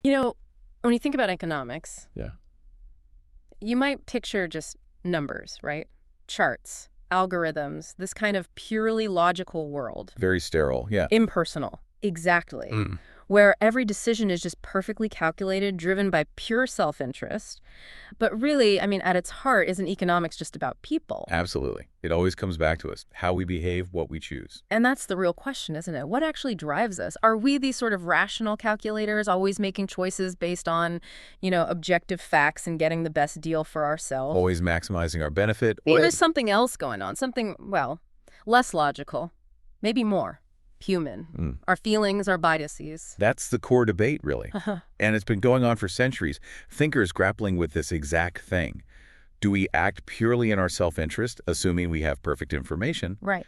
You know, when you think about economics, Yeah. you might picture just numbers, right? Charts, algorithms, this kind of purely logical world. Very sterile. Yeah. Impersonal. Exactly. Mm. Where every decision is just perfectly calculated, driven by pure self-interest. But really, I mean, at its heart, isn't economics just about people? Absolutely. It always comes back to us. How we behave, what we choose. And that's the real question, isn't it? What actually drives us? Are we these sort of rational calculators, always making choices based on, objective facts and getting the best deal for ourselves? Always maximizing our benefit. Maybe there's something else going on, something, well, less logical, maybe more human. Mm. Our feelings, our biases. That's the core debate, really. And it's been going on for centuries. Thinkers grappling with this exact thing. Do we act purely in our self-interest, assuming we have perfect information? Right.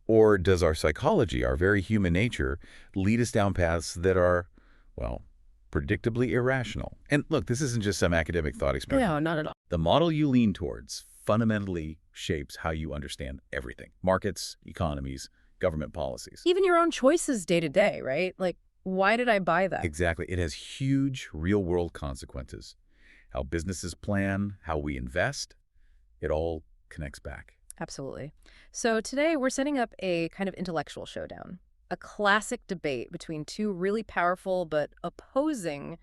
Or does our psychology, our very human nature, lead us down paths that are, well, predictably irrational? And look, this isn't just some academic thought experiment. No, not at all. The model you lean towards fundamentally shapes how you understand everything. Markets, economies, government policies. Even your own choices day to day, right? Like, why did I buy that? Exactly. It has huge real-world consequences. How businesses plan, how we invest, it all connects back. Absolutely. So today we're setting up a kind of intellectual showdown, a classic debate between two really powerful but opposing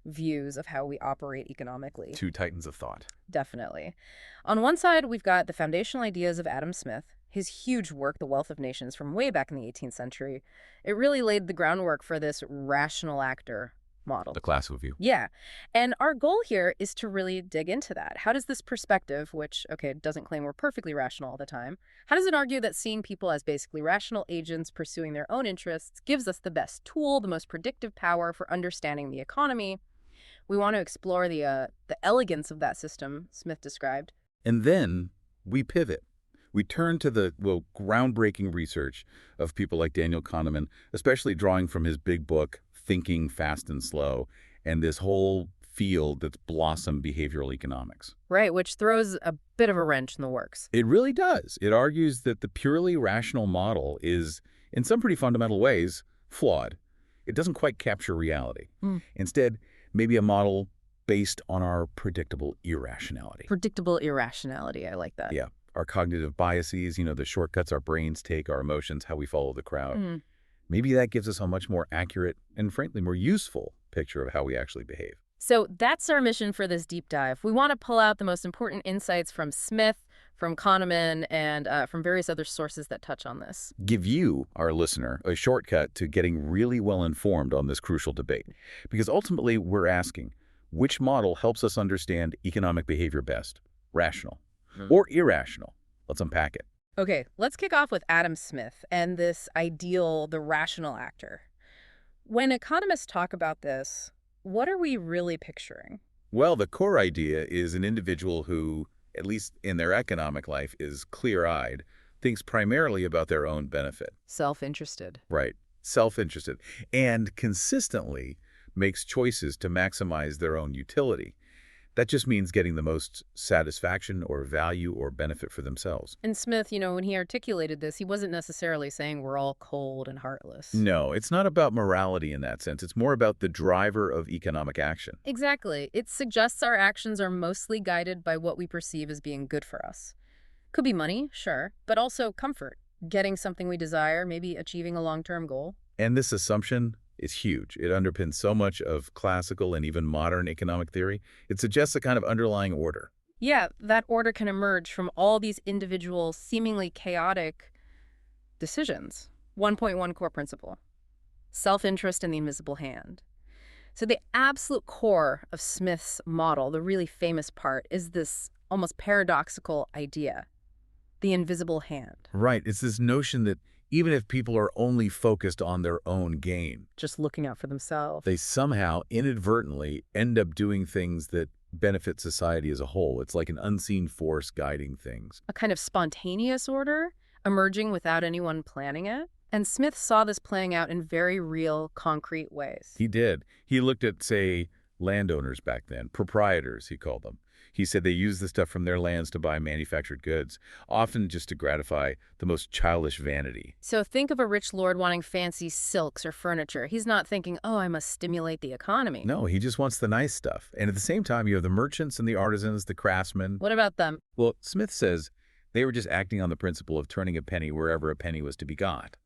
views of how we operate economically. Two titans of thought. Definitely. On one side, we've got the foundational ideas of Adam Smith, his huge work, The Wealth of Nations, from way back in the 18th century. It really laid the groundwork for this rational actor model. The classical view. Yeah. And our goal here is to really dig into that. How does this perspective, which, okay, doesn't claim we're perfectly rational all the time, how does it argue that seeing people as basically rational agents pursuing their own interests gives us the best tool, the most predictive power for understanding the economy? We want to explore the elegance of that system Smith described. And then we pivot. We turn to the, groundbreaking research of people like Daniel Kahneman, especially drawing from his big book, Thinking Fast and Slow, and this whole field that's blossomed behavioral economics. Right, which throws a bit of a wrench in the works. It really does. It argues that the purely rational model is, in some pretty fundamental ways, flawed. It doesn't quite capture reality. Instead, maybe a model based on our predictable irrationality. Predictable irrationality, I like that. Yeah. Our cognitive biases, the shortcuts our brains take, our emotions, how we follow the crowd. Maybe that gives us a much more accurate and, frankly, more useful picture of how we actually behave. So that's our mission for this deep dive. We want to pull out the most important insights from Smith, from Kahneman, and from various other sources that touch on this. Give you, our listener, a shortcut to getting really well informed on this crucial debate. Because ultimately, we're asking, which model helps us understand economic behavior best? Rational or irrational? Let's unpack it. Okay, let's kick off with Adam Smith and this ideal, the rational actor. When economists talk about this, what are we really picturing? Well, the core idea is an individual who, at least in their economic life, is clear-eyed, thinks primarily about their own benefit. Self-interested. Right. Self-interested. And consistently makes choices to maximize their own utility. That just means getting the most satisfaction or value or benefit for themselves. And Smith, when he articulated this, he wasn't necessarily saying we're all cold and heartless. No, it's not about morality in that sense. It's more about the driver of economic action. Exactly. It suggests our actions are mostly guided by what we perceive as being good for us. Could be money, sure, but also comfort, getting something we desire, maybe achieving a long-term goal. And this assumption is huge. It underpins so much of classical and even modern economic theory. It suggests a kind of underlying order. Yeah, that order can emerge from all these individual, seemingly chaotic decisions. 1.1 core principle: self-interest and the invisible hand. So the absolute core of Smith's model, the really famous part, is this almost paradoxical idea: the invisible hand. Right. It's this notion that even if people are only focused on their own gain, Just looking out for themselves. they somehow inadvertently end up doing things that benefit society as a whole. It's like an unseen force guiding things. A kind of spontaneous order emerging without anyone planning it. And Smith saw this playing out in very real, concrete ways. He did. He looked at, say, Landowners back then, proprietors, he called them. He said they used the stuff from their lands to buy manufactured goods, often just to gratify the most childish vanity. So think of a rich lord wanting fancy silks or furniture. He's not thinking, oh, I must stimulate the economy. No, he just wants the nice stuff. And at the same time, you have the merchants and the artisans, the craftsmen. What about them? Well, Smith says they were just acting on the principle of turning a penny wherever a penny was to be got.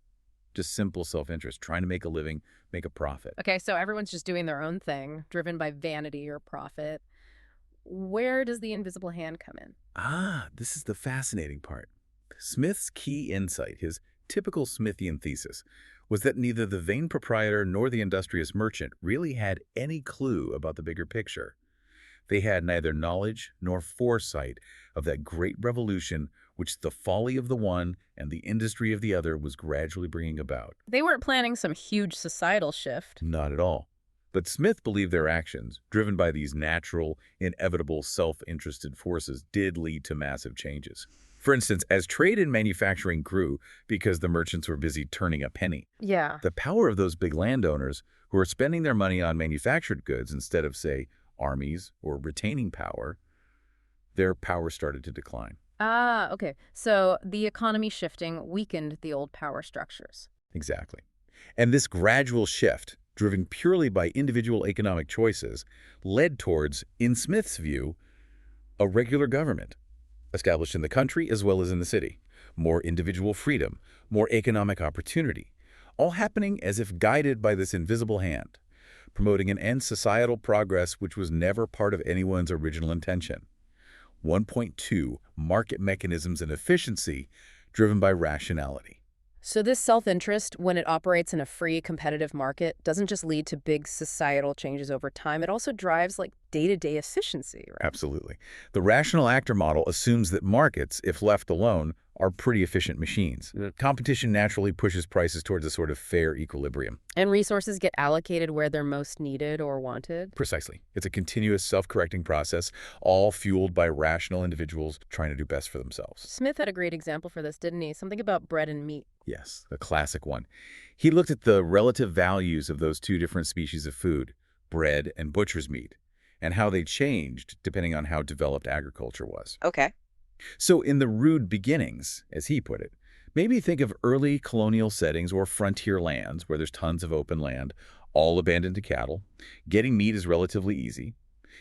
Just simple self-interest, trying to make a living, make a profit. Okay, so everyone's just doing their own thing, driven by vanity or profit. Where does the invisible hand come in? This is the fascinating part. Smith's key insight, his typical Smithian thesis, was that neither the vain proprietor nor the industrious merchant really had any clue about the bigger picture. They had neither knowledge nor foresight of that great revolution which the folly of the one and the industry of the other was gradually bringing about. They weren't planning some huge societal shift. Not at all. But Smith believed their actions, driven by these natural, inevitable, self-interested forces, did lead to massive changes. For instance, as trade and manufacturing grew because the merchants were busy turning a penny, Yeah. the power of those big landowners who were spending their money on manufactured goods instead of, say, armies or retaining power, their power started to decline. Okay. So the economy shifting weakened the old power structures. Exactly. And this gradual shift, driven purely by individual economic choices, led towards, in Smith's view, a regular government, established in the country as well as in the city, more individual freedom, more economic opportunity, all happening as if guided by this invisible hand, promoting an end societal progress which was never part of anyone's original intention. 1.2 Market mechanisms and efficiency driven by rationality. So this self-interest, when it operates in a free, competitive market, doesn't just lead to big societal changes over time. It also drives, like, day-to-day efficiency, right? Absolutely. The rational actor model assumes that markets, if left alone, are pretty efficient machines. Competition naturally pushes prices towards a sort of fair equilibrium. And resources get allocated where they're most needed or wanted. Precisely. It's a continuous self-correcting process, all fueled by rational individuals trying to do best for themselves. Smith had a great example for this, didn't he? Something about bread and meat. Yes, a classic one. He looked at the relative values of those two different species of food, bread and butcher's meat, and how they changed depending on how developed agriculture was. Okay. So in the rude beginnings, as he put it, maybe think of early colonial settings or frontier lands where there's tons of open land, all abandoned to cattle. Getting meat is relatively easy.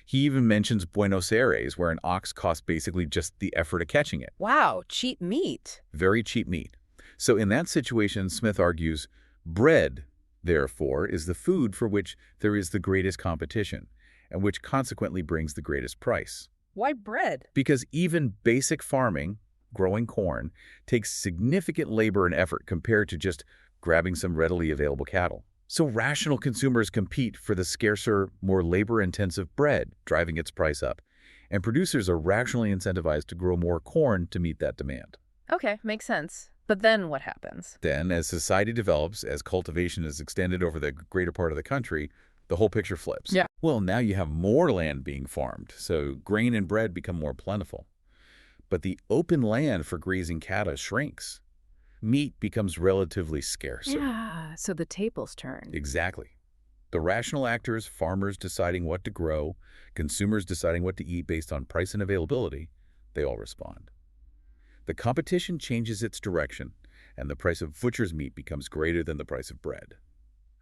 He even mentions Buenos Aires, where an ox costs basically just the effort of catching it. Wow, cheap meat. Very cheap meat. So in that situation, Smith argues, bread, therefore, is the food for which there is the greatest competition, and which consequently brings the greatest price. Why bread? Because even basic farming, growing corn, takes significant labor and effort compared to just grabbing some readily available cattle. So rational consumers compete for the scarcer, more labor-intensive bread, driving its price up. And producers are rationally incentivized to grow more corn to meet that demand. Okay, makes sense. But then what happens? Then, as society develops, as cultivation is extended over the greater part of the country, the whole picture flips. Yeah. Well, now you have more land being farmed, so grain and bread become more plentiful. But the open land for grazing cattle shrinks. Meat becomes relatively scarcer. Yeah, so the tables turn. Exactly. The rational actors, farmers deciding what to grow, consumers deciding what to eat based on price and availability, they all respond. The competition changes its direction, and the price of butcher's meat becomes greater than the price of bread.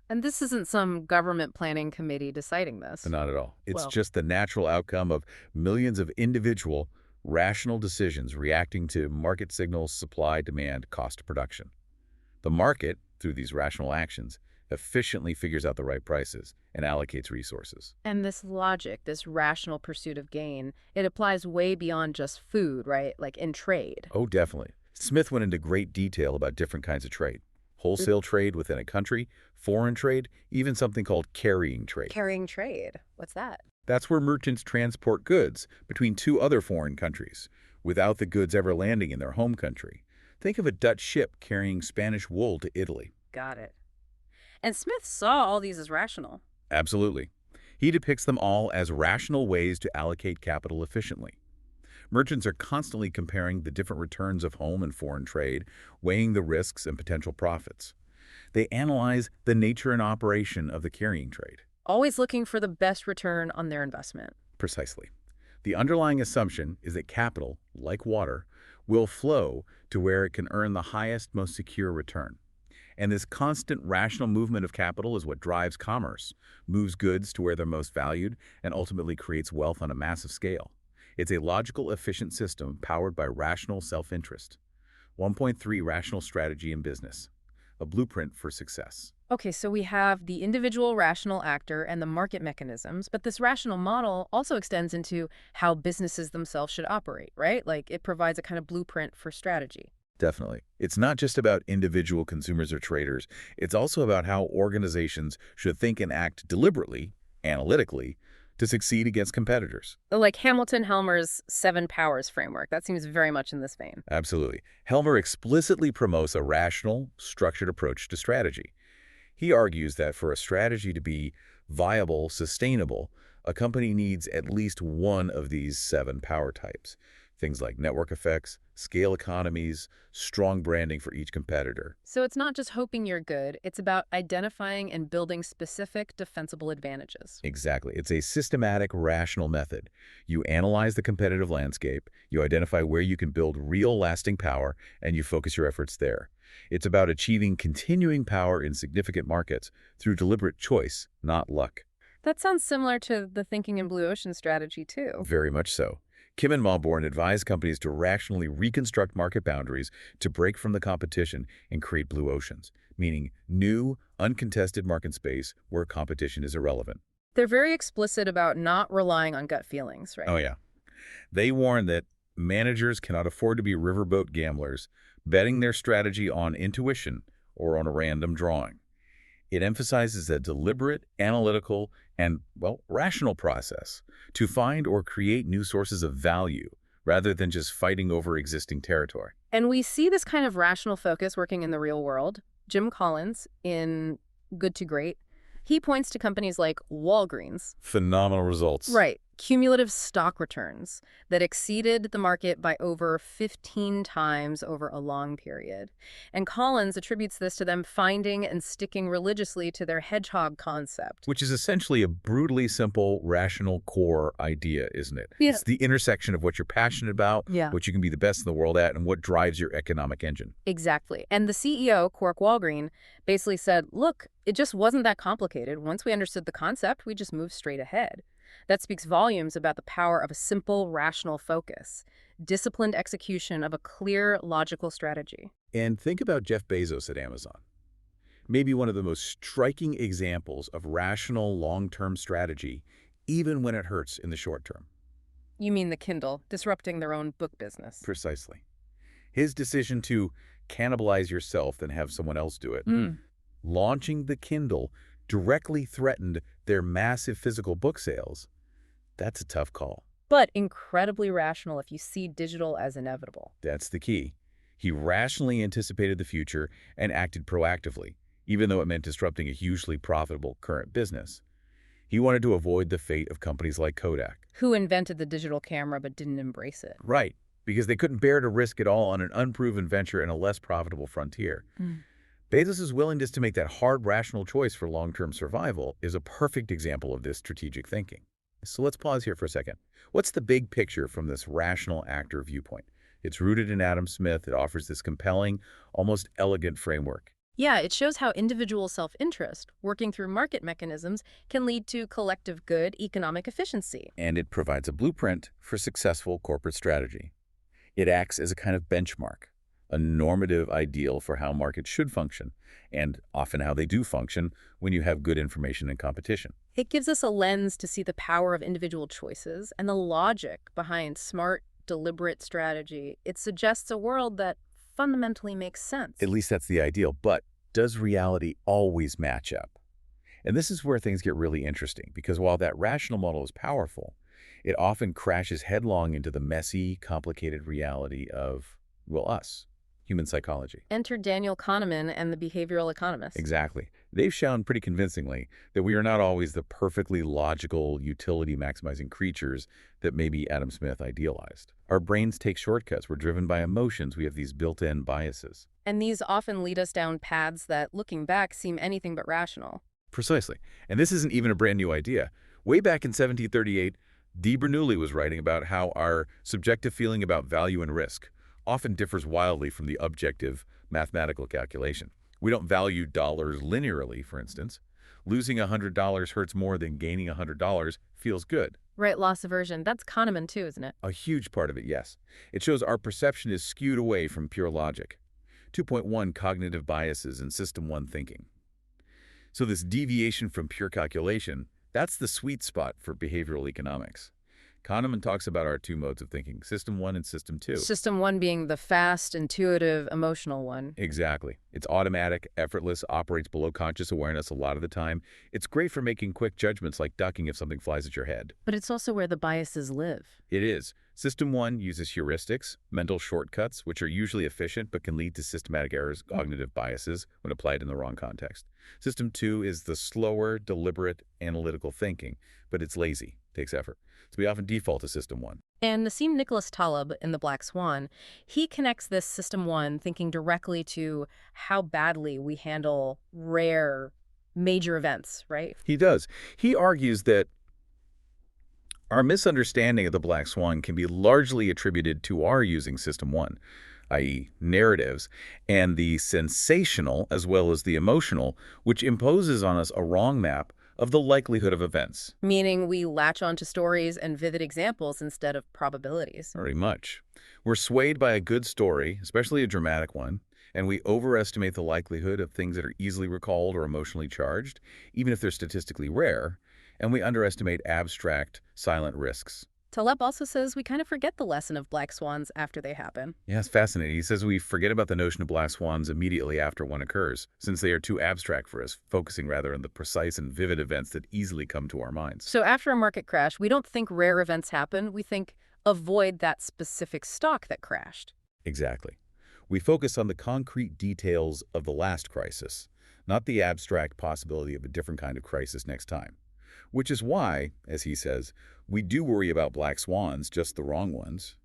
And this isn't some government planning committee deciding this. Not at all. It's Well- just the natural outcome of millions of individual, rational decisions reacting to market signals, supply, demand, cost of production. The market, through these rational actions, efficiently figures out the right prices and allocates resources. And this logic, this rational pursuit of gain, it applies way beyond just food, right? Like in trade. Oh, definitely. Smith went into great detail about different kinds of trade. Wholesale trade within a country, foreign trade, even something called carrying trade. Carrying trade. What's that? That's where merchants transport goods between two other foreign countries, without the goods ever landing in their home country. Think of a Dutch ship carrying Spanish wool to Italy. Got it. And Smith saw all these as rational. Absolutely. He depicts them all as rational ways to allocate capital efficiently. Merchants are constantly comparing the different returns of home and foreign trade, weighing the risks and potential profits. They analyze the nature and operation of the carrying trade. always looking for the best return on their investment. Precisely. The underlying assumption is that capital, like water, will flow to where it can earn the highest, most secure return. And this constant rational movement of capital is what drives commerce, moves goods to where they're most valued, and ultimately creates wealth on a massive scale. It's a logical, efficient system powered by rational self-interest. 1.3 Rational Strategy in Business, a blueprint for success. Okay, so we have the individual rational actor and the market mechanisms, but this rational model also extends into how businesses themselves should operate, right? Like it provides a kind of blueprint for strategy. Definitely. It's not just about individual consumers or traders. It's also about how organizations should think and act deliberately, analytically, to succeed against competitors. Like Hamilton-Helmer's seven powers framework. That seems very much in this vein. Absolutely. Helmer explicitly promotes a rational, structured approach to strategy. He argues that for a strategy to be viable, sustainable, a company needs at least one of these seven power types. Things like network effects, scale economies, strong branding for each competitor. So it's not just hoping you're good, it's about identifying and building specific defensible advantages. Exactly. It's a systematic, rational method. You analyze the competitive landscape, you identify where you can build real, lasting power, and you focus your efforts there. It's about achieving continuing power in significant markets through deliberate choice, not luck. That sounds similar to the thinking in blue ocean strategy, too. Very much so. Kim and Malborn advise companies to rationally reconstruct market boundaries to break from the competition and create blue oceans, meaning new, uncontested market space where competition is irrelevant. They're very explicit about not relying on gut feelings, right? Oh, yeah. They warn that managers cannot afford to be riverboat gamblers, betting their strategy on intuition or on a random drawing. It emphasizes a deliberate, analytical, and, well, rational process to find or create new sources of value rather than just fighting over existing territory. And we see this kind of rational focus working in the real world. Jim Collins, in Good to Great, he points to companies like Walgreens. Phenomenal results. Right. Cumulative stock returns that exceeded the market by over 15 times over a long period. And Collins attributes this to them finding and sticking religiously to their hedgehog concept. Which is essentially a brutally simple, rational core idea, isn't it? Yeah. It's the intersection of what you're passionate about, Yeah. what you can be the best in the world at, and what drives your economic engine. Exactly. And the CEO, Cork Walgreen, basically said, look, it just wasn't that complicated. Once we understood the concept, we just moved straight ahead. That speaks volumes about the power of a simple, rational focus, disciplined execution of a clear, logical strategy. And think about Jeff Bezos at Amazon. Maybe one of the most striking examples of rational long-term strategy, even when it hurts in the short term. You mean the Kindle, disrupting their own book business. Precisely. His decision to cannibalize yourself than have someone else do it, launching the Kindle, directly threatened their massive physical book sales. That's a tough call. But incredibly rational if you see digital as inevitable. That's the key. He rationally anticipated the future and acted proactively, even though it meant disrupting a hugely profitable current business. He wanted to avoid the fate of companies like Kodak. Who invented the digital camera but didn't embrace it. Right, because they couldn't bear to risk it all on an unproven venture in a less profitable frontier. Bezos' willingness to make that hard, rational choice for long-term survival is a perfect example of this strategic thinking. So let's pause here for a second. What's the big picture from this rational actor viewpoint? It's rooted in Adam Smith. It offers this compelling, almost elegant framework. Yeah, it shows how individual self-interest, working through market mechanisms, can lead to collective good economic efficiency. And it provides a blueprint for successful corporate strategy. It acts as a kind of benchmark, a normative ideal for how markets should function, and often how they do function when you have good information and competition. It gives us a lens to see the power of individual choices and the logic behind smart, deliberate strategy. It suggests a world that fundamentally makes sense. At least that's the ideal, but does reality always match up? And this is where things get really interesting, because while that rational model is powerful, it often crashes headlong into the messy, complicated reality of, well, us. Human psychology. Enter Daniel Kahneman and the behavioral economists. Exactly. They've shown pretty convincingly that we are not always the perfectly logical, utility-maximizing creatures that maybe Adam Smith idealized. Our brains take shortcuts. We're driven by emotions. We have these built-in biases. And these often lead us down paths that, looking back, seem anything but rational. Precisely. And this isn't even a brand new idea. Way back in 1738, de Bernoulli was writing about how our subjective feeling about value and risk often differs wildly from the objective mathematical calculation. We don't value dollars linearly, for instance. Losing $100 hurts more than gaining $100 feels good. Right, loss aversion. That's Kahneman too, isn't it? A huge part of it, yes. It shows our perception is skewed away from pure logic. 2.1 Cognitive biases in System 1 thinking. So this deviation from pure calculation, that's the sweet spot for behavioral economics. Kahneman talks about our two modes of thinking, System 1 and System 2. System one being the fast, intuitive, emotional one. Exactly. It's automatic, effortless, operates below conscious awareness a lot of the time. It's great for making quick judgments like ducking if something flies at your head. But it's also where the biases live. It is. System 1 uses heuristics, mental shortcuts, which are usually efficient but can lead to systematic errors, cognitive biases, when applied in the wrong context. System 2 is the slower, deliberate, analytical thinking, but it's lazy, takes effort. So we often default to System 1. And Nassim Nicholas Taleb in The Black Swan, he connects this System 1 thinking directly to how badly we handle rare, major events, right? He does. He argues that our misunderstanding of the Black Swan can be largely attributed to our using System 1, i.e. narratives, and the sensational as well as the emotional, which imposes on us a wrong map of the likelihood of events. Meaning we latch onto stories and vivid examples instead of probabilities. Very much. We're swayed by a good story, especially a dramatic one, and we overestimate the likelihood of things that are easily recalled or emotionally charged, even if they're statistically rare, and we underestimate abstract, silent risks. Taleb also says we kind of forget the lesson of black swans after they happen. Yeah, it's fascinating. He says we forget about the notion of black swans immediately after one occurs, since they are too abstract for us, focusing rather on the precise and vivid events that easily come to our minds. So after a market crash, we don't think rare events happen. We think avoid that specific stock that crashed. Exactly. We focus on the concrete details of the last crisis, not the abstract possibility of a different kind of crisis next time. Which is why, as he says, we do worry about black swans, just the wrong ones.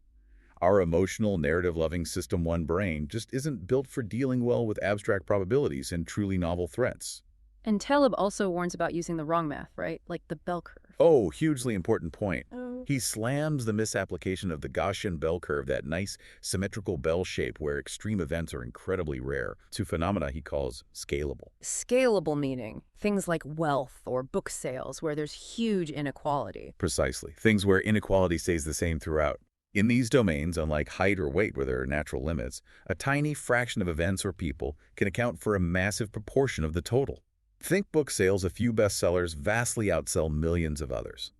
Our emotional, narrative-loving System 1 brain just isn't built for dealing well with abstract probabilities and truly novel threats. And Taleb also warns about using the wrong math, right? Like the bell curve. Oh, hugely important point. Oh. He slams the misapplication of the Gaussian bell curve, that nice symmetrical bell shape where extreme events are incredibly rare, to phenomena he calls scalable. Scalable meaning things like wealth or book sales where there's huge inequality. Precisely. Things where inequality stays the same throughout. In these domains, unlike height or weight where there are natural limits, a tiny fraction of events or people can account for a massive proportion of the total. Think book sales, a few bestsellers vastly outsell millions of others.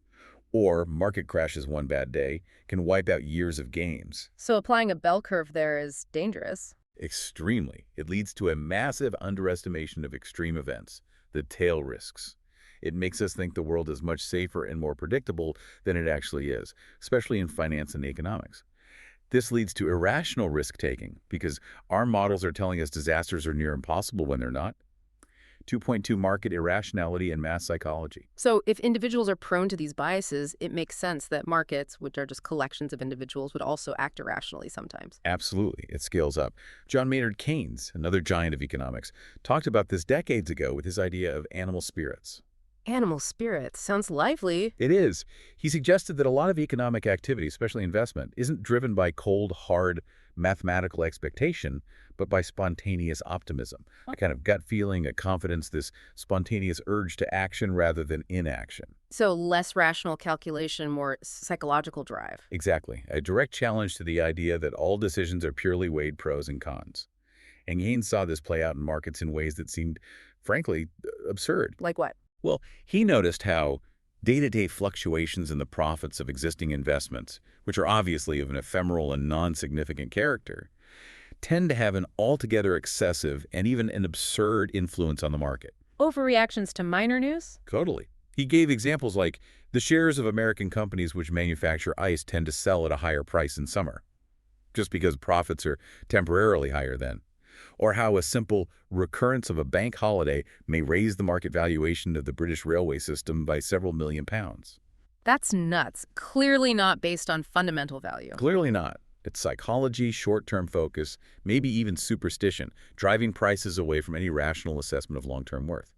Or market crashes one bad day can wipe out years of gains. So applying a bell curve there is dangerous. Extremely. It leads to a massive underestimation of extreme events, the tail risks. It makes us think the world is much safer and more predictable than it actually is, especially in finance and economics. This leads to irrational risk-taking because our models are telling us disasters are near impossible when they're not. 2.2 Market irrationality and mass psychology. So if individuals are prone to these biases, it makes sense that markets, which are just collections of individuals, would also act irrationally sometimes. Absolutely. It scales up. John Maynard Keynes, another giant of economics, talked about this decades ago with his idea of animal spirits. Animal spirits sounds lively. It is. He suggested that a lot of economic activity, especially investment, isn't driven by cold, hard, mathematical expectation, but by spontaneous optimism, a kind of gut feeling, a confidence, this spontaneous urge to action rather than inaction. So less rational calculation, more psychological drive. Exactly. A direct challenge to the idea that all decisions are purely weighed pros and cons. And Keynes saw this play out in markets in ways that seemed, frankly, absurd. Like what? Well, he noticed how day-to-day fluctuations in the profits of existing investments, which are obviously of an ephemeral and non-significant character, tend to have an altogether excessive and even an absurd influence on the market. Overreactions to minor news? Totally. He gave examples like the shares of American companies which manufacture ice tend to sell at a higher price in summer, just because profits are temporarily higher then. Or how a simple recurrence of a bank holiday may raise the market valuation of the British railway system by several million pounds. That's nuts. Clearly not based on fundamental value. Clearly not. It's psychology, short-term focus, maybe even superstition, driving prices away from any rational assessment of long-term worth.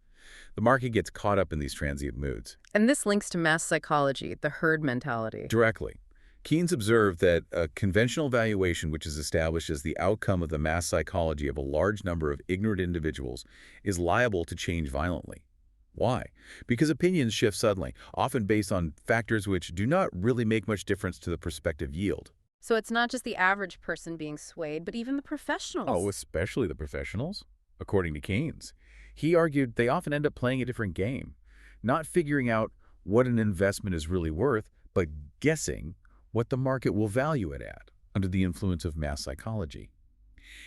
The market gets caught up in these transient moods. And this links to mass psychology, the herd mentality. Directly. Keynes observed that a conventional valuation, which is established as the outcome of the mass psychology of a large number of ignorant individuals, is liable to change violently. Why? Because opinions shift suddenly, often based on factors which do not really make much difference to the prospective yield. So it's not just the average person being swayed, but even the Oh, professionals. especially the professionals, according to Keynes. He argued they often end up playing a different game, not figuring out what an investment is really worth, but guessing what the market will value it at under the influence of mass psychology.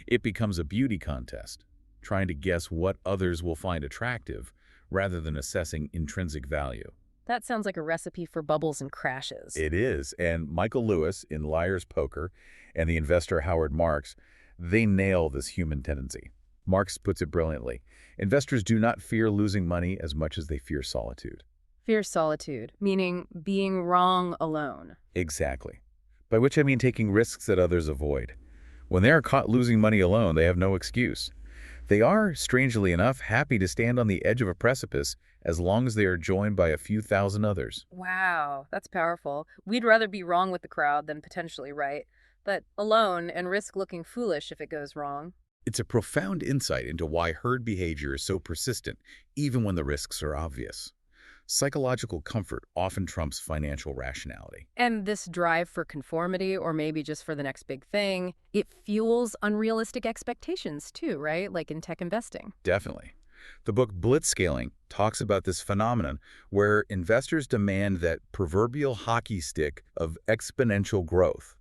It becomes a beauty contest, trying to guess what others will find attractive rather than assessing intrinsic value. That sounds like a recipe for bubbles and crashes. It is, and Michael Lewis in Liar's Poker and the investor Howard Marks, they nail this human tendency. Marx puts it brilliantly. Investors do not fear losing money as much as they fear solitude. Fear solitude, meaning being wrong alone. Exactly. By which I mean taking risks that others avoid. When they are caught losing money alone, they have no excuse. They are, strangely enough, happy to stand on the edge of a precipice as long as they are joined by a few thousand others. Wow, that's powerful. We'd rather be wrong with the crowd than potentially right, but alone and risk looking foolish if it goes wrong. It's a profound insight into why herd behavior is so persistent, even when the risks are obvious. Psychological comfort often trumps financial rationality. And this drive for conformity, or maybe just for the next big thing, it fuels unrealistic expectations too, right? Like in tech investing. Definitely. The book Blitzscaling talks about this phenomenon where investors demand that proverbial hockey stick of exponential growth.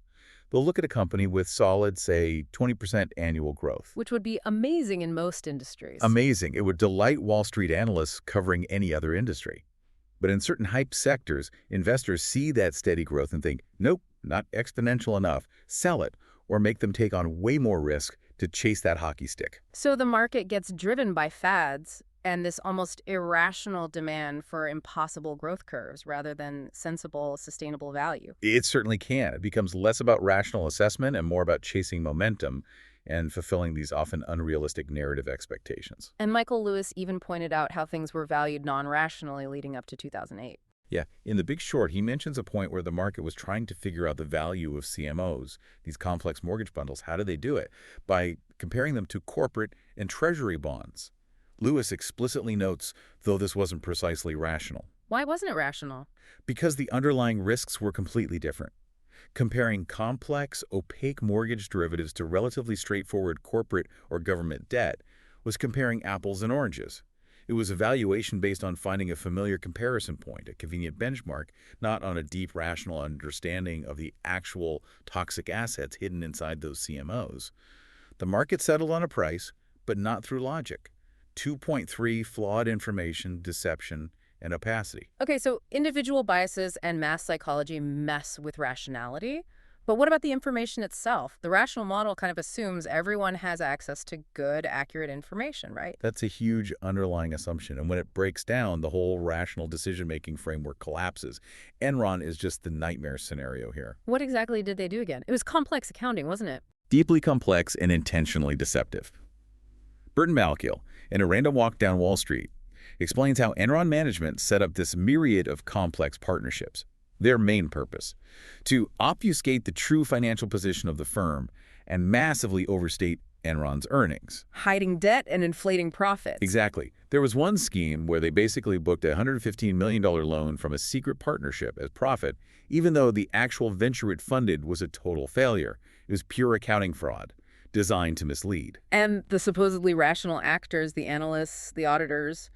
They'll look at a company with solid, say, 20% annual growth. Which would be amazing in most industries. Amazing. It would delight Wall Street analysts covering any other industry. But in certain hype sectors, investors see that steady growth and think, nope, not exponential enough, sell it, or make them take on way more risk to chase that hockey stick. So the market gets driven by fads and this almost irrational demand for impossible growth curves rather than sensible, sustainable value. It certainly can. It becomes less about rational assessment and more about chasing momentum and fulfilling these often unrealistic narrative expectations. And Michael Lewis even pointed out how things were valued non-rationally leading up to 2008. Yeah, in The Big Short, he mentions a point where the market was trying to figure out the value of CMOs, these complex mortgage bundles. How do they do it? By comparing them to corporate and treasury bonds. Lewis explicitly notes, though this wasn't precisely rational, Why wasn't it rational? because the underlying risks were completely different. Comparing complex, opaque mortgage derivatives to relatively straightforward corporate or government debt was comparing apples and oranges. It was a valuation based on finding a familiar comparison point, a convenient benchmark, not on a deep rational understanding of the actual toxic assets hidden inside those CMOs. The market settled on a price, but not through logic. 2.3 flawed information, deception, and opacity. Okay, so individual biases and mass psychology mess with rationality. But what about the information itself? The rational model kind of assumes everyone has access to good, accurate information, right? That's a huge underlying assumption, and when it breaks down, the whole rational decision-making framework collapses. Enron is just the nightmare scenario here. What exactly did they do again? It was complex accounting, wasn't it? Deeply complex and intentionally deceptive. Burton Malkiel, in A Random Walk Down Wall Street, explains how Enron management set up this myriad of complex partnerships. Their main purpose: to obfuscate the true financial position of the firm and massively overstate Enron's earnings. Hiding debt and inflating profits. Exactly. There was one scheme where they basically booked a $115 million loan from a secret partnership as profit, even though the actual venture it funded was a total failure. It was pure accounting fraud, designed to mislead. And the supposedly rational actors, the analysts, the auditors,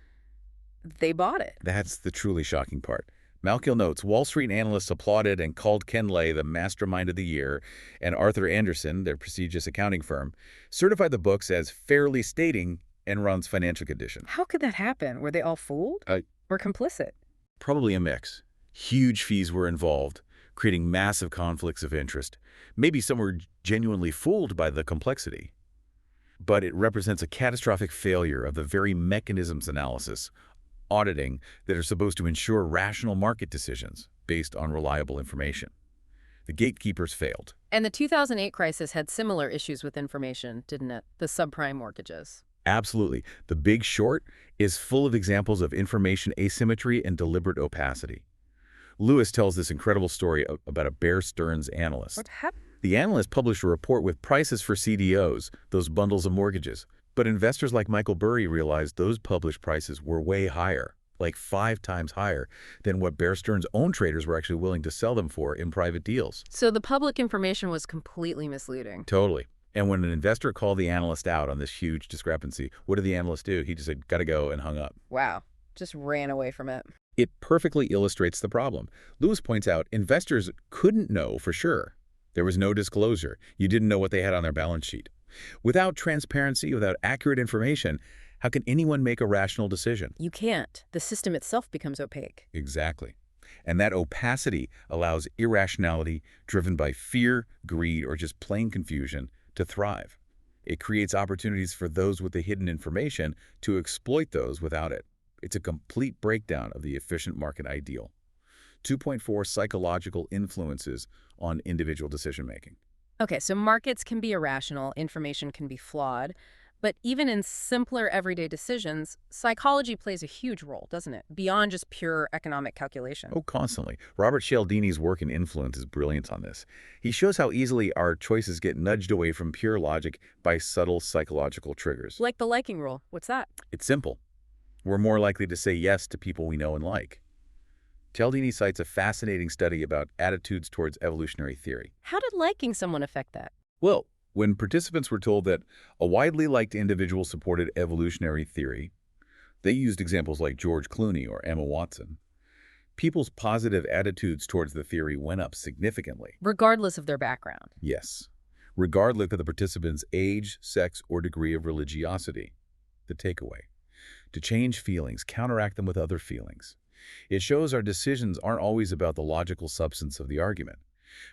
they bought it. That's the truly shocking part. Malkiel notes Wall Street analysts applauded and called Ken Lay the mastermind of the year, and Arthur Andersen, their prestigious accounting firm, certified the books as fairly stating Enron's financial condition. How could that happen? Were they all fooled? Or complicit? Probably a mix. Huge fees were involved, creating massive conflicts of interest. Maybe some were genuinely fooled by the complexity. But it represents a catastrophic failure of the very mechanisms analysis, auditing, that are supposed to ensure rational market decisions based on reliable information. The gatekeepers failed. And the 2008 crisis had similar issues with information, didn't it? The subprime mortgages. Absolutely. The Big Short is full of examples of information asymmetry and deliberate opacity. Lewis tells this incredible story about a Bear Stearns What analyst. happened? The analyst published a report with prices for CDOs, those bundles of mortgages. But investors like Michael Burry realized those published prices were way higher, like 5 times higher than what Bear Stearns' own traders were actually willing to sell them for in private deals. So the public information was completely misleading. Totally. And when an investor called the analyst out on this huge discrepancy, what did the analyst do? He just said, gotta go, and hung up. Wow. Just ran away from it. It perfectly illustrates the problem. Lewis points out investors couldn't know for sure. There was no disclosure. You didn't know what they had on their balance sheet. Without transparency, without accurate information, how can anyone make a rational decision? You can't. The system itself becomes opaque. Exactly. And that opacity allows irrationality driven by fear, greed, or just plain confusion to thrive. It creates opportunities for those with the hidden information to exploit those without it. It's a complete breakdown of the efficient market ideal. 2.4 Psychological influences on individual decision-making. Okay, so markets can be irrational, information can be flawed, but even in simpler everyday decisions, psychology plays a huge role, doesn't it? Beyond just pure economic calculation. Oh, constantly. Robert Cialdini's work in Influence is brilliant on this. He shows how easily our choices get nudged away from pure logic by subtle psychological triggers. Like the liking rule. What's that? It's simple. We're more likely to say yes to people we know and like. Cialdini cites a fascinating study about attitudes towards evolutionary theory. How did liking someone affect that? Well, when participants were told that a widely liked individual supported evolutionary theory, they used examples like George Clooney or Emma Watson. People's positive attitudes towards the theory went up significantly. Regardless of their background. Yes, regardless of the participants' age, sex, or degree of religiosity. The takeaway: to change feelings, counteract them with other feelings. It shows our decisions aren't always about the logical substance of the argument.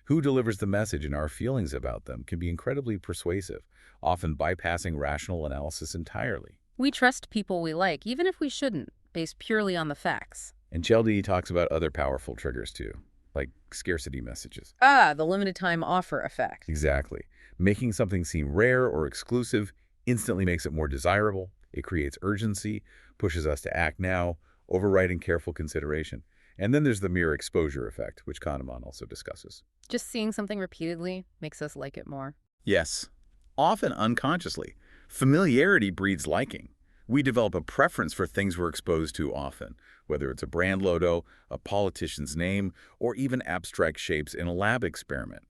Who delivers the message and our feelings about them can be incredibly persuasive, often bypassing rational analysis entirely. We trust people we like, even if we shouldn't, based purely on the facts. And Cialdini talks about other powerful triggers too, like scarcity messages. Ah, the limited time offer effect. Exactly. Making something seem rare or exclusive instantly makes it more desirable. It creates urgency, pushes us to act now, overriding careful consideration. And then there's the mere exposure effect, which Kahneman also discusses. Just seeing something repeatedly makes us like it more. Yes, often unconsciously. Familiarity breeds liking. We develop a preference for things we're exposed to often, whether it's a brand logo, a politician's name, or even abstract shapes in a lab experiment.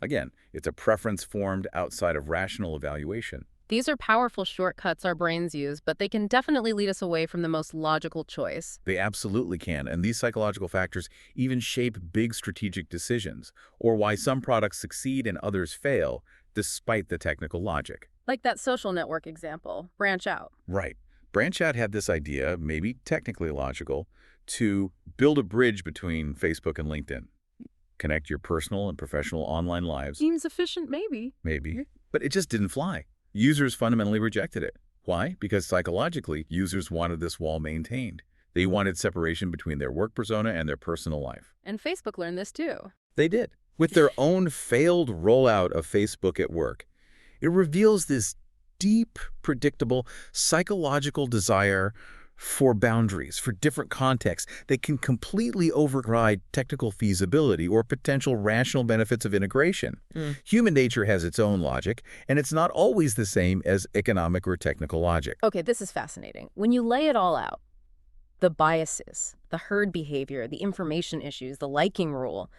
Again, it's a preference formed outside of rational evaluation. These are powerful shortcuts our brains use, but they can definitely lead us away from the most logical choice. They absolutely can, and these psychological factors even shape big strategic decisions, or why some products succeed and others fail, despite the technical logic. Like that social network example, branch out. Right. Branch Out had this idea, maybe technically logical, to build a bridge between Facebook and LinkedIn. Connect your personal and professional online lives. Seems efficient, maybe. Maybe. But it just didn't fly. Users fundamentally rejected it. Why? Because psychologically, users wanted this wall maintained. They wanted separation between their work persona and their personal life. And Facebook learned this too. They did. With their own failed rollout of Facebook at work, it reveals this deep, predictable, psychological desire for boundaries, for different contexts that can completely override technical feasibility or potential rational benefits of integration. Human nature has its own logic, and it's not always the same as economic or technical logic. Okay, this is fascinating. When you lay it all out, the biases, the herd behavior, the information issues, the liking rule,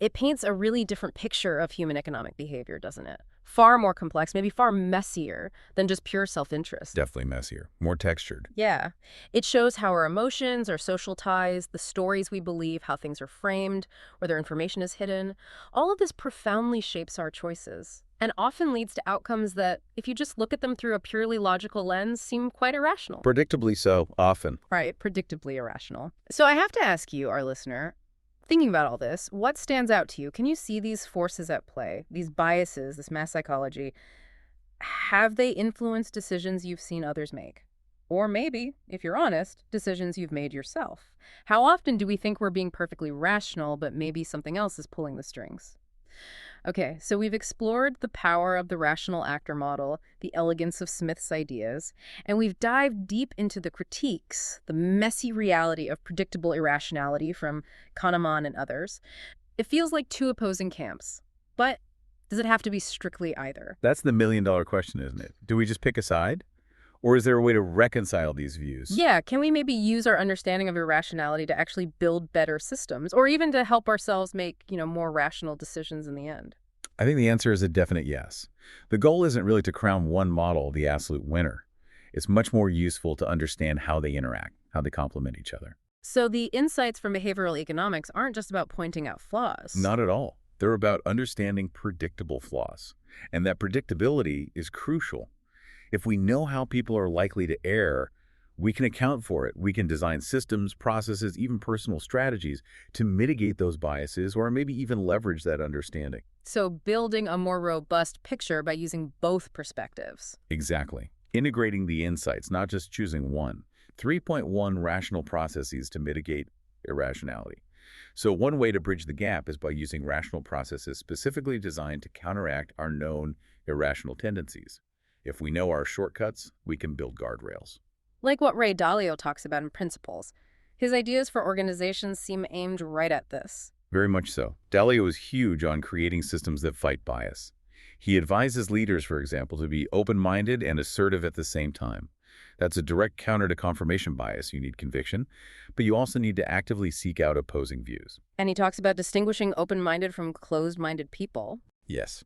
it paints a really different picture of human economic behavior, doesn't it? Far more complex, maybe far messier than just pure self-interest. Definitely messier, more textured. Yeah. It shows how our emotions, our social ties, the stories we believe, how things are framed, whether information is hidden, all of this profoundly shapes our choices and often leads to outcomes that, if you just look at them through a purely logical lens, seem quite irrational. Predictably so, often. Right, predictably irrational. So I have to ask you, our listener, thinking about all this, what stands out to you? Can you see these forces at play, these biases, this mass psychology? Have they influenced decisions you've seen others make? Or maybe, if you're honest, decisions you've made yourself? How often do we think we're being perfectly rational, but maybe something else is pulling the strings? Okay, so we've explored the power of the rational actor model, the elegance of Smith's ideas, and we've dived deep into the critiques, the messy reality of predictable irrationality from Kahneman and others. It feels like two opposing camps. But does it have to be strictly either? That's the million-dollar question, isn't it? Do we just pick a side? Or is there a way to reconcile these views? Yeah, can we maybe use our understanding of irrationality to actually build better systems or even to help ourselves make, more rational decisions in the end? I think the answer is a definite yes. The goal isn't really to crown one model the absolute winner. It's much more useful to understand how they interact, how they complement each other. So the insights from behavioral economics aren't just about pointing out flaws. Not at all. They're about understanding predictable flaws. And that predictability is crucial. If we know how people are likely to err, we can account for it. We can design systems, processes, even personal strategies to mitigate those biases or maybe even leverage that understanding. So building a more robust picture by using both perspectives. Exactly. Integrating the insights, not just choosing one. 3.1 rational processes to mitigate irrationality. So one way to bridge the gap is by using rational processes specifically designed to counteract our known irrational tendencies. If we know our shortcuts, we can build guardrails. Like what Ray Dalio talks about in Principles. His ideas for organizations seem aimed right at this. Very much so. Dalio is huge on creating systems that fight bias. He advises leaders, for example, to be open-minded and assertive at the same time. That's a direct counter to confirmation bias. You need conviction, but you also need to actively seek out opposing views. And he talks about distinguishing open-minded from closed-minded people. Yes.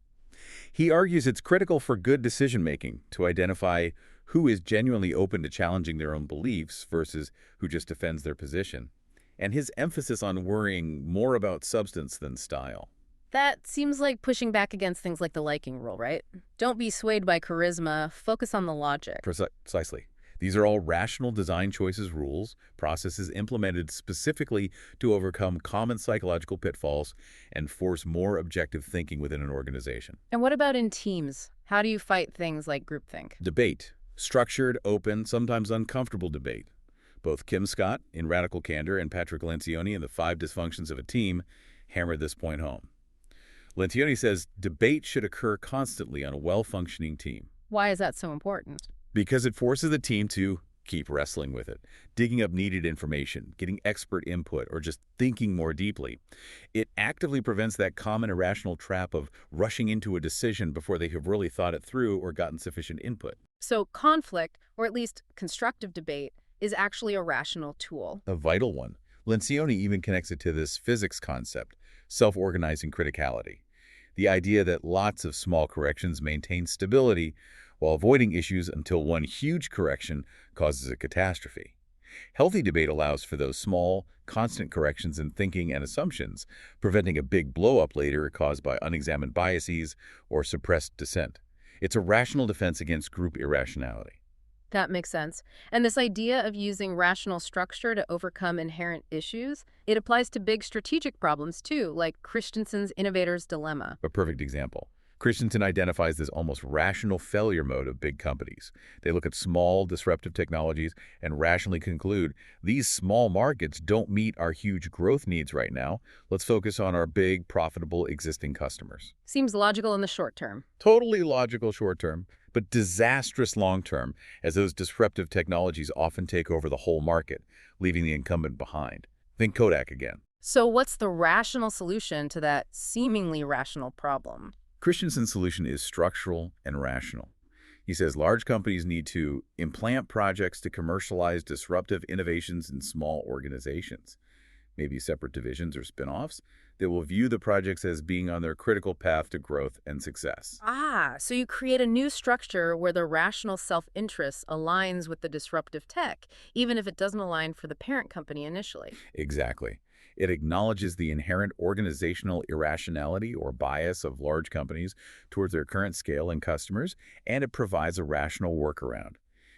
He argues it's critical for good decision-making to identify who is genuinely open to challenging their own beliefs versus who just defends their position. And his emphasis on worrying more about substance than style. That seems like pushing back against things like the liking rule, right? Don't be swayed by charisma, focus on the logic. Precisely. These are all rational design choices rules, processes implemented specifically to overcome common psychological pitfalls and force more objective thinking within an organization. And what about in teams? How do you fight things like groupthink? Debate. Structured, open, sometimes uncomfortable debate. Both Kim Scott in Radical Candor and Patrick Lencioni in The 5 Dysfunctions of a Team hammered this point home. Lencioni says debate should occur constantly on a well-functioning team. Why is that so important? Because it forces the team to keep wrestling with it, digging up needed information, getting expert input, or just thinking more deeply. It actively prevents that common irrational trap of rushing into a decision before they have really thought it through or gotten sufficient input. So conflict, or at least constructive debate, is actually a rational tool. A vital one. Lencioni even connects it to this physics concept, self-organizing criticality. The idea that lots of small corrections maintain stability while avoiding issues until one huge correction causes a catastrophe. Healthy debate allows for those small, constant corrections in thinking and assumptions, preventing a big blow-up later caused by unexamined biases or suppressed dissent. It's a rational defense against group irrationality. That makes sense. And this idea of using rational structure to overcome inherent issues, it applies to big strategic problems too, like Christensen's innovator's dilemma. A perfect example. Christensen identifies this almost rational failure mode of big companies. They look at small, disruptive technologies and rationally conclude, these small markets don't meet our huge growth needs right now. Let's focus on our big, profitable existing customers. Seems logical in the short term. Totally logical short term, but disastrous long term, as those disruptive technologies often take over the whole market, leaving the incumbent behind. Think Kodak again. So what's the rational solution to that seemingly rational problem? Christensen's solution is structural and rational. He says large companies need to implant projects to commercialize disruptive innovations in small organizations, maybe separate divisions or spin-offs, that will view the projects as being on their critical path to growth and success. So you create a new structure where the rational self-interest aligns with the disruptive tech, even if it doesn't align for the parent company initially. Exactly. It acknowledges the inherent organizational irrationality or bias of large companies towards their current scale and customers, and it provides a rational workaround.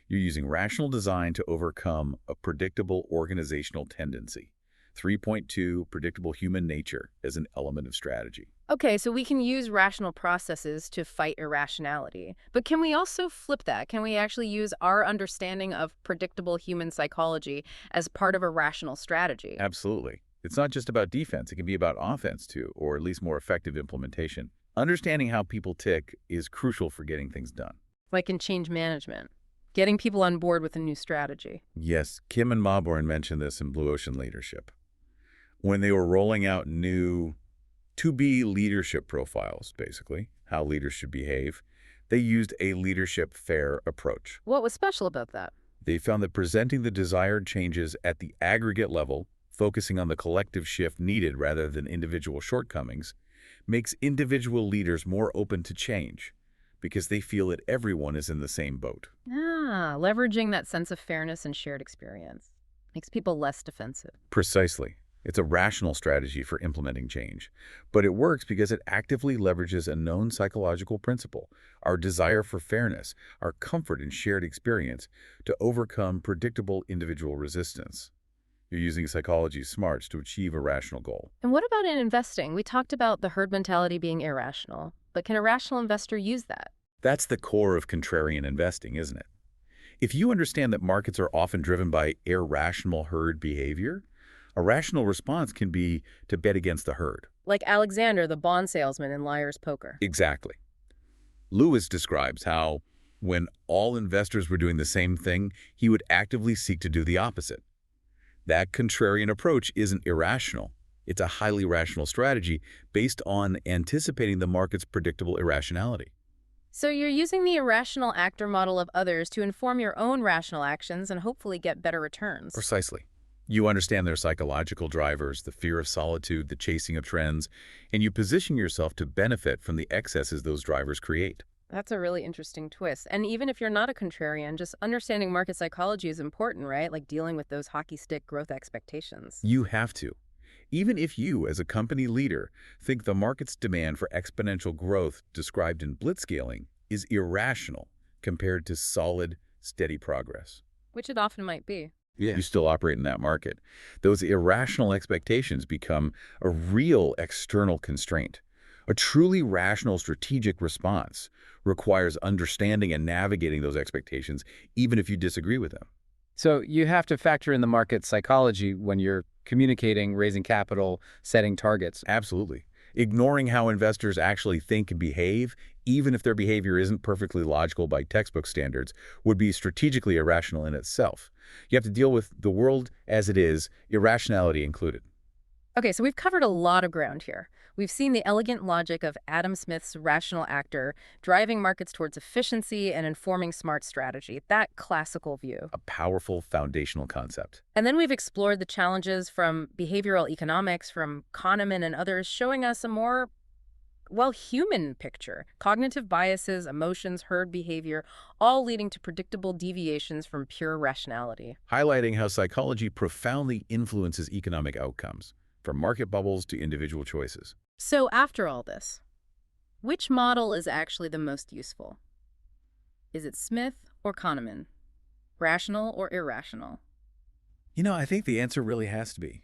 You're using rational design to overcome a predictable organizational tendency. 3.2, predictable human nature as an element of strategy. Okay, so we can use rational processes to fight irrationality. But can we also flip that? Can we actually use our understanding of predictable human psychology as part of a rational strategy? Absolutely. It's not just about defense. It can be about offense, too, or at least more effective implementation. Understanding how people tick is crucial for getting things done. Like in change management, getting people on board with a new strategy. Yes, Kim and Mauborn mentioned this in Blue Ocean Leadership. When they were rolling out new to-be leadership profiles, basically, how leaders should behave, they used a leadership fair approach. What was special about that? They found that presenting the desired changes at the aggregate level, focusing on the collective shift needed rather than individual shortcomings, makes individual leaders more open to change because they feel that everyone is in the same boat. Ah, leveraging that sense of fairness and shared experience makes people less defensive. Precisely. It's a rational strategy for implementing change, but it works because it actively leverages a known psychological principle, our desire for fairness, our comfort in shared experience, to overcome predictable individual resistance. You're using psychology's smarts to achieve a rational goal. And what about in investing? We talked about the herd mentality being irrational, but can a rational investor use that? That's the core of contrarian investing, isn't it? If you understand that markets are often driven by irrational herd behavior, a rational response can be to bet against the herd. Like Alexander, the bond salesman in Liar's Poker. Exactly. Lewis describes how, when all investors were doing the same thing, he would actively seek to do the opposite. That contrarian approach isn't irrational. It's a highly rational strategy based on anticipating the market's predictable irrationality. So you're using the irrational actor model of others to inform your own rational actions and hopefully get better returns. Precisely. You understand their psychological drivers, the fear of solitude, the chasing of trends, and you position yourself to benefit from the excesses those drivers create. That's a really interesting twist. And even if you're not a contrarian, just understanding market psychology is important, right? Like dealing with those hockey stick growth expectations. You have to. Even if you, as a company leader, think the market's demand for exponential growth described in blitzscaling is irrational compared to solid, steady progress. Which it often might be. You still operate in that market. Those irrational expectations become a real external constraint. A truly rational strategic response requires understanding and navigating those expectations, even if you disagree with them. So you have to factor in the market psychology when you're communicating, raising capital, setting targets. Absolutely. Ignoring how investors actually think and behave, even if their behavior isn't perfectly logical by textbook standards, would be strategically irrational in itself. You have to deal with the world as it is, irrationality included. Okay, so we've covered a lot of ground here. We've seen the elegant logic of Adam Smith's rational actor driving markets towards efficiency and informing smart strategy, that classical view. A powerful foundational concept. And then we've explored the challenges from behavioral economics, from Kahneman and others, showing us a more, well, human picture. Cognitive biases, emotions, herd behavior, all leading to predictable deviations from pure rationality. Highlighting how psychology profoundly influences economic outcomes, from market bubbles to individual choices. So after all this, which model is actually the most useful? Is it Smith or Kahneman? Rational or irrational? I think the answer really has to be.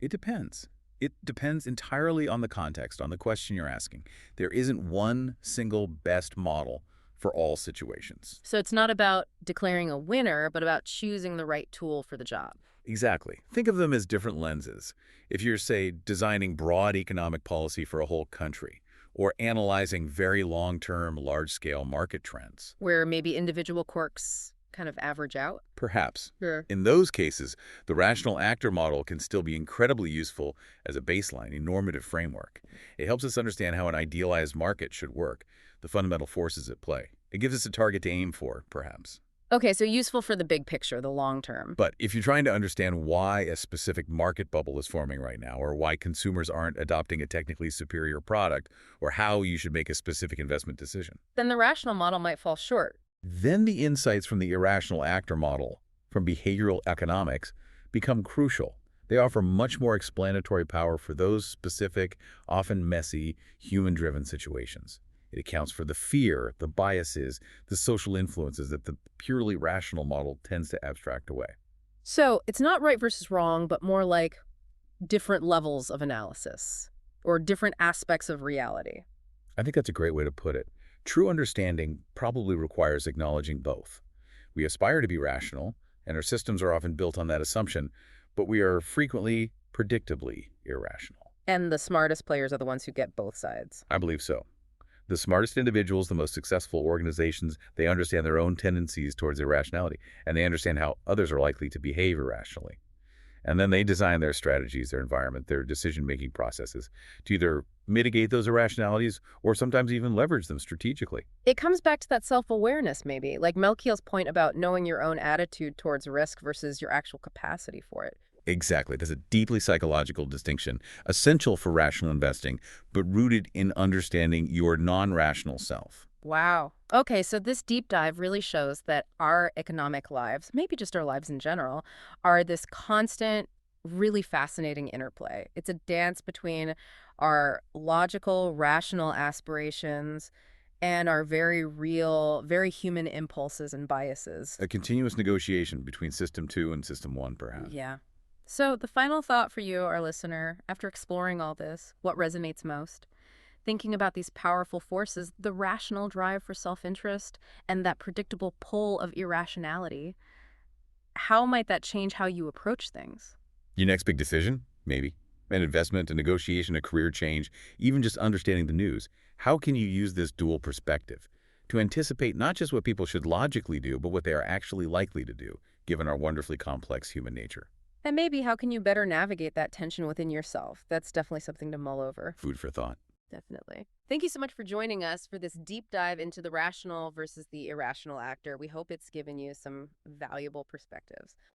It depends. It depends entirely on the context, on the question you're asking. There isn't one single best model for all situations. So it's not about declaring a winner, but about choosing the right tool for the job. Exactly. Think of them as different lenses. If you're, say, designing broad economic policy for a whole country, or analyzing very long-term, large-scale market trends. Where maybe individual quirks kind of average out? Perhaps. Sure. In those cases, the rational actor model can still be incredibly useful as a baseline, a normative framework. It helps us understand how an idealized market should work, the fundamental forces at play. It gives us a target to aim for, perhaps. Okay, so useful for the big picture, the long term. But if you're trying to understand why a specific market bubble is forming right now, or why consumers aren't adopting a technically superior product, or how you should make a specific investment decision, then the rational model might fall short. then the insights from the irrational actor model, from behavioral economics, become crucial. They offer much more explanatory power for those specific, often messy, human-driven situations. It accounts for the fear, the biases, the social influences that the purely rational model tends to abstract away. So it's not right versus wrong, but more like different levels of analysis or different aspects of reality. I think that's a great way to put it. True understanding probably requires acknowledging both. We aspire to be rational, and our systems are often built on that assumption, but we are frequently, predictably, irrational. And the smartest players are the ones who get both sides. I believe so. The smartest individuals, the most successful organizations, they understand their own tendencies towards irrationality, and they understand how others are likely to behave irrationally. And then they design their strategies, their environment, their decision-making processes to either mitigate those irrationalities or sometimes even leverage them strategically. It comes back to that self-awareness, maybe, like Melchiel's point about knowing your own attitude towards risk versus your actual capacity for it. Exactly. There's a deeply psychological distinction, essential for rational investing, but rooted in understanding your non-rational self. Wow. Okay, so this deep dive really shows that our economic lives, maybe just our lives in general, are this constant, really fascinating interplay. It's a dance between our logical, rational aspirations and our very real, very human impulses and biases. A continuous negotiation between System 2 and System 1, perhaps. Yeah. So the final thought for you, our listener, after exploring all this, what resonates most? Thinking about these powerful forces, the rational drive for self-interest and that predictable pull of irrationality, how might that change how you approach things? Your next big decision? Maybe. An investment, a negotiation, a career change, even just understanding the news. How can you use this dual perspective to anticipate not just what people should logically do, but what they are actually likely to do, given our wonderfully complex human nature? And maybe how can you better navigate that tension within yourself? That's definitely something to mull over. Food for thought. Definitely. Thank you so much for joining us for this deep dive into the rational versus the irrational actor. We hope it's given you some valuable perspectives.